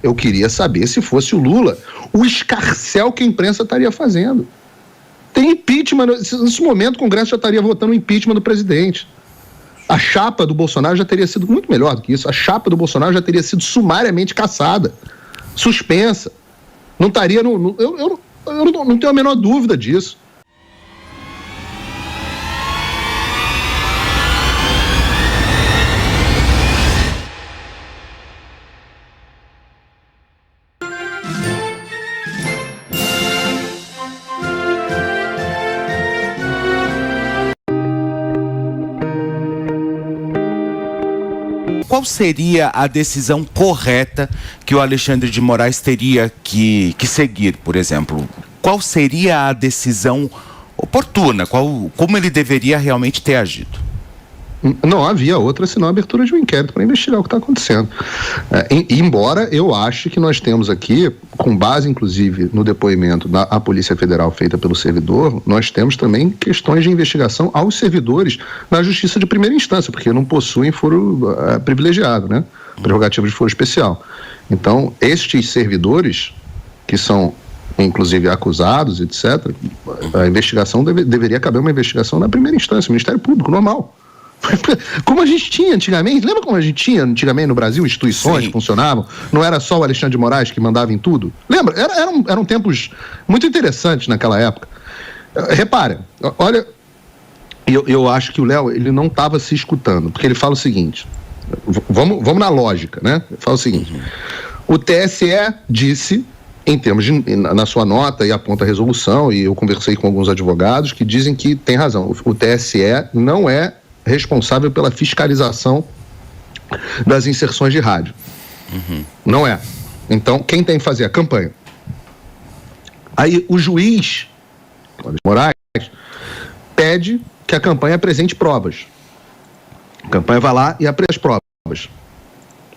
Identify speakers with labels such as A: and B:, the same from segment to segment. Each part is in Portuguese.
A: Eu queria saber, se fosse o Lula, o escarcéu que a imprensa estaria fazendo. Tem impeachment, nesse momento o Congresso já estaria votando o impeachment do presidente. A chapa do Bolsonaro já teria sido muito melhor do que isso. A chapa do Bolsonaro já teria sido sumariamente cassada, suspensa. Não estaria eu não tenho a menor dúvida disso.
B: Qual seria a decisão correta que o Alexandre de Moraes teria que seguir, por exemplo? Qual seria a decisão oportuna? Como ele deveria realmente ter agido?
A: Não havia outra senão a abertura de um inquérito para investigar o que está acontecendo. Embora eu ache que nós temos aqui, com base inclusive no depoimento da Polícia Federal feita pelo servidor, nós temos também questões de investigação aos servidores na Justiça de primeira instância, porque não possuem foro privilegiado, né? Prerrogativa de foro especial. Então, estes servidores, que são inclusive acusados, etc., a investigação deveria caber uma investigação na primeira instância, o Ministério Público, normal. Como a gente tinha antigamente, lembra como a gente tinha antigamente no Brasil instituições que funcionavam? Não era só o Alexandre de Moraes que mandava em tudo? Lembra? Eram tempos muito interessantes naquela época. Repare, olha, eu acho que o Léo, ele não estava se escutando, porque ele fala o seguinte, vamos na lógica, né? Ele fala o seguinte, o TSE disse, em termos na sua nota, e aponta a resolução, e eu conversei com alguns advogados que dizem que tem razão, o TSE não é responsável pela fiscalização das inserções de rádio. Não é. Então, quem tem que fazer a campanha? Aí o juiz, Moraes, pede que a campanha apresente provas. A campanha vai lá e apresenta as provas.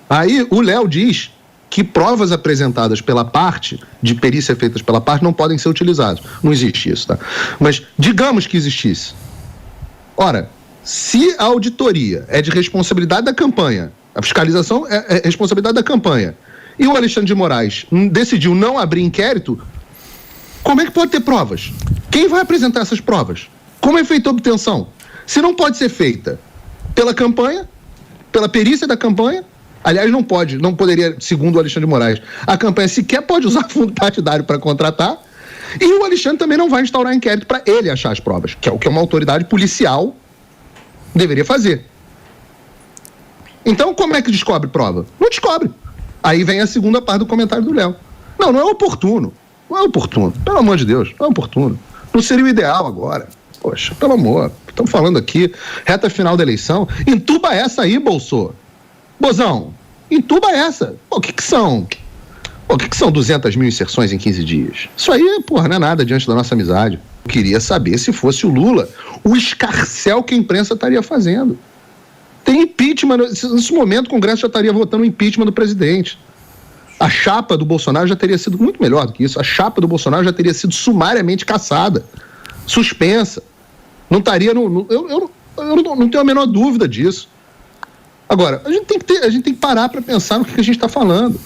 A: Aí o Léo diz que provas apresentadas pela parte, de perícia feitas pela parte, não podem ser utilizadas. Não existe isso, tá? Mas digamos que existisse. Ora, se a auditoria é de responsabilidade da campanha, a fiscalização é responsabilidade da campanha, e o Alexandre de Moraes decidiu não abrir inquérito, como é que pode ter provas? Quem vai apresentar essas provas? Como é feita a obtenção? Se não pode ser feita pela campanha, pela perícia da campanha, aliás, não poderia, segundo o Alexandre de Moraes, a campanha sequer pode usar fundo partidário para contratar, e o Alexandre também não vai instaurar inquérito para ele achar as provas, que é o que uma autoridade policial deveria fazer. Então, como é que descobre prova? Não descobre. Aí vem a segunda parte do comentário do Léo. Não é oportuno. Não é oportuno. Pelo amor de Deus, não é oportuno. Não seria o ideal agora. Poxa, pelo amor. Estamos falando aqui, reta final da eleição. Entuba essa aí, Bozão. Entuba essa. O que são? O que são 200 mil inserções em 15 dias? Isso aí, não é nada diante da nossa amizade. Eu queria saber, se fosse o Lula, o escarcéu que a imprensa estaria fazendo. Tem impeachment, nesse momento o Congresso já estaria votando o impeachment do presidente. A chapa do Bolsonaro já teria sido muito melhor do que isso. A chapa do Bolsonaro já teria sido sumariamente cassada, suspensa. Não estaria eu não tenho a menor dúvida disso. Agora, a gente tem que parar para pensar no que a gente está falando.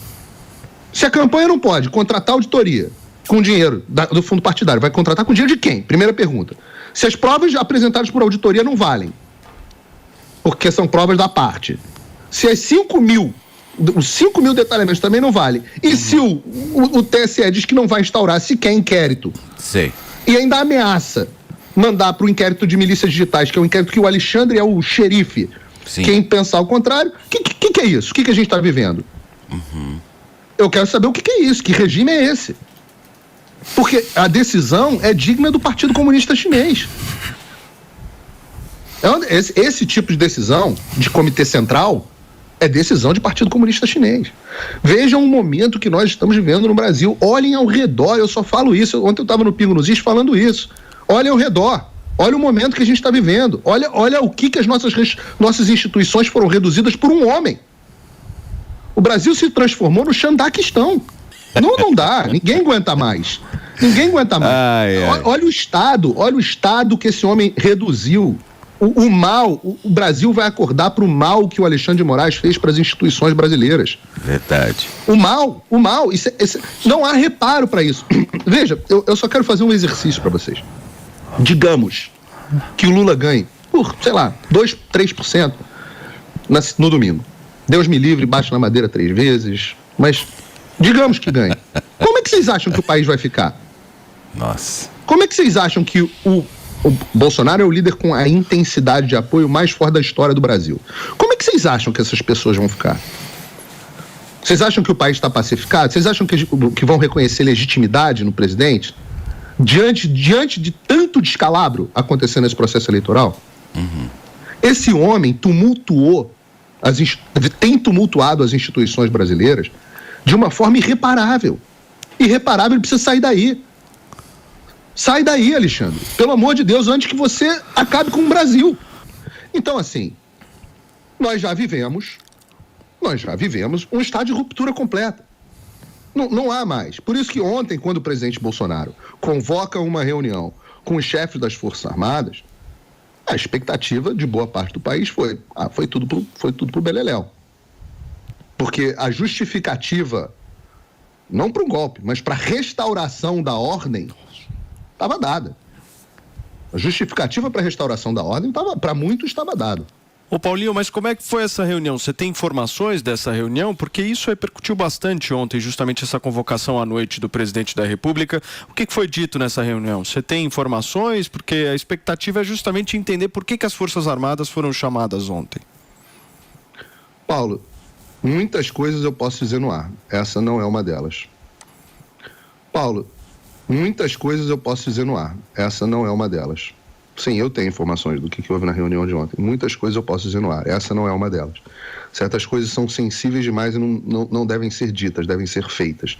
A: Se a campanha não pode contratar auditoria com dinheiro do fundo partidário, vai contratar com dinheiro de quem? Primeira pergunta. Se as provas apresentadas por auditoria não valem, porque são provas da parte. Se os 5 mil detalhamentos também não valem, e se o TSE diz que não vai instaurar sequer inquérito, e ainda ameaça mandar para o inquérito de milícias digitais, que é um inquérito que o Alexandre é o xerife, quem pensar o contrário, o que é isso? O que a gente está vivendo? Eu quero saber o que é isso, que regime é esse? Porque a decisão é digna do Partido Comunista Chinês. Esse tipo de decisão de comitê central é decisão de Partido Comunista Chinês. Vejam o momento que nós estamos vivendo no Brasil. Olhem ao redor, eu só falo isso. Ontem eu estava no Pingo nos Is falando isso. Olhem ao redor. Olha o momento que a gente está vivendo. Olha o que as nossas instituições foram reduzidas por um homem. O Brasil se transformou no Xandaquistão. Não dá, ninguém aguenta mais. Olha o estado que esse homem reduziu O mal, o Brasil vai acordar para o mal que o Alexandre de Moraes fez para as instituições brasileiras.
B: Verdade.
A: O mal, não há reparo para isso. Veja, eu só quero fazer um exercício para vocês. Digamos que o Lula ganhe por, sei lá, 2%, 3% no domingo. Deus me livre, bate na madeira 3 vezes, mas digamos que ganhe. Como é que vocês acham que o país vai ficar?
B: Nossa.
A: Como é que vocês acham que o Bolsonaro é o líder com a intensidade de apoio mais forte da história do Brasil? Como é que vocês acham que essas pessoas vão ficar? Vocês acham que o país está pacificado? Vocês acham que vão reconhecer legitimidade no presidente? Diante de tanto descalabro acontecendo nesse processo eleitoral?
B: Uhum.
A: Esse homem tem tumultuado as instituições brasileiras de uma forma irreparável. Irreparável, ele precisa sair daí. Sai daí, Alexandre. Pelo amor de Deus, antes que você acabe com o Brasil. Então, assim, nós já vivemos um estado de ruptura completa. Não há mais. Por isso que ontem, quando o presidente Bolsonaro convoca uma reunião com os chefes das Forças Armadas, a expectativa de boa parte do país foi tudo pro beleléu. Porque a justificativa, não para um golpe, mas para restauração da ordem, estava dada. A justificativa para a restauração da ordem, para muitos, estava dada.
C: Ô Paulinho, mas como é que foi essa reunião? Você tem informações dessa reunião? Porque isso repercutiu bastante ontem, justamente essa convocação à noite do presidente da República. O que foi dito nessa reunião? Você tem informações? Porque a expectativa é justamente entender por que as Forças Armadas foram chamadas ontem.
A: Paulo, muitas coisas eu posso dizer no ar. Essa não é uma delas. Paulo, muitas coisas eu posso dizer no ar. Essa não é uma delas. Sim, eu tenho informações do que houve na reunião de ontem. Muitas coisas eu posso dizer no ar. Essa não é uma delas. Certas coisas são sensíveis demais e não devem ser ditas, devem ser feitas.